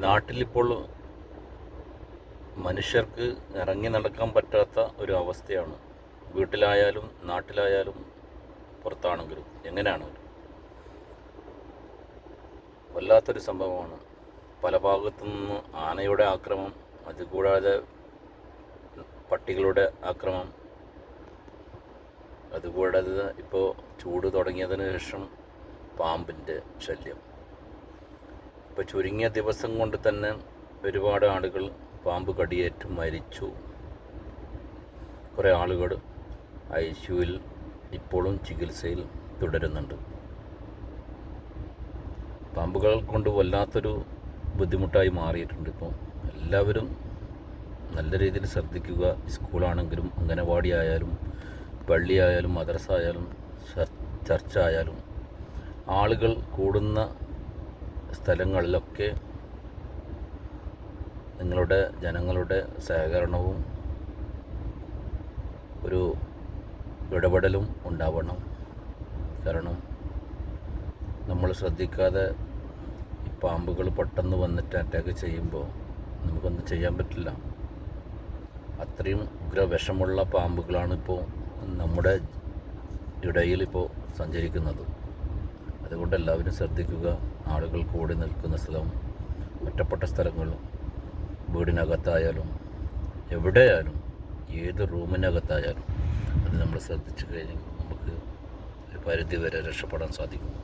നാട്ടിലിപ്പോൾ മനുഷ്യർക്ക് ഇറങ്ങി നടക്കാൻ പറ്റാത്ത ഒരു അവസ്ഥയാണ്. വീട്ടിലായാലും നാട്ടിലായാലും പുറത്താണെങ്കിലും എങ്ങനെയാണെങ്കിലും വല്ലാത്തൊരു സംഭവമാണ്. പല ഭാഗത്തു നിന്ന് ആനയുടെ ആക്രമം, അതുകൂടാതെ പട്ടികളുടെ ആക്രമം, അതുകൂടാതെ ഇപ്പോൾ ചൂട് തുടങ്ങിയതിന് ശേഷം പാമ്പിൻ്റെ ശല്യം. ഇപ്പോൾ ചുരുങ്ങിയ ദിവസം കൊണ്ട് തന്നെ ഒരുപാട് ആളുകൾ പാമ്പ് കടിയേറ്റ് മരിച്ചു. കുറേ ആളുകൾ ICUവിൽ ഇപ്പോഴും ചികിത്സയിൽ തുടരുന്നുണ്ട്. പാമ്പുകൾ കൊണ്ട് വല്ലാത്തൊരു ബുദ്ധിമുട്ടായി മാറിയിട്ടുണ്ട്. ഇപ്പോൾ എല്ലാവരും നല്ല രീതിയിൽ ശ്രദ്ധിക്കുക. സ്കൂളാണെങ്കിലും അംഗനവാടി ആയാലും പള്ളിയായാലും മദ്രസ ആയാലും ചർച്ച ആയാലും ആളുകൾ കൂടുന്ന സ്ഥലങ്ങളിലൊക്കെ ജനങ്ങളുടെ സഹകരണവും ഒരു ഇടപെടലും ഉണ്ടാവണം. കാരണം നമ്മൾ ശ്രദ്ധിക്കാതെ ഈ പാമ്പുകൾ പെട്ടെന്ന് വന്നിട്ട് അറ്റാക്ക് ചെയ്യുമ്പോൾ നമുക്കൊന്നും ചെയ്യാൻ പറ്റില്ല. അത്രയും ഉഗ്രവിഷമുള്ള പാമ്പുകളാണ് ഇപ്പോൾ നമ്മുടെ ഇടയിൽ ഇപ്പോൾ സഞ്ചരിക്കുന്നത്. അതുകൊണ്ട് എല്ലാവരും ശ്രദ്ധിക്കുക. ആളുകൾ കൂടി നിൽക്കുന്ന സ്ഥലം, ഒറ്റപ്പെട്ട സ്ഥലങ്ങളും, വീടിനകത്തായാലും എവിടെയായാലും ഏത് റൂമിനകത്തായാലും അത് നമ്മൾ ശ്രദ്ധിച്ചു കഴിഞ്ഞാൽ നമുക്ക് ഒരു പരിധി വരെ രക്ഷപ്പെടാൻ സാധിക്കും.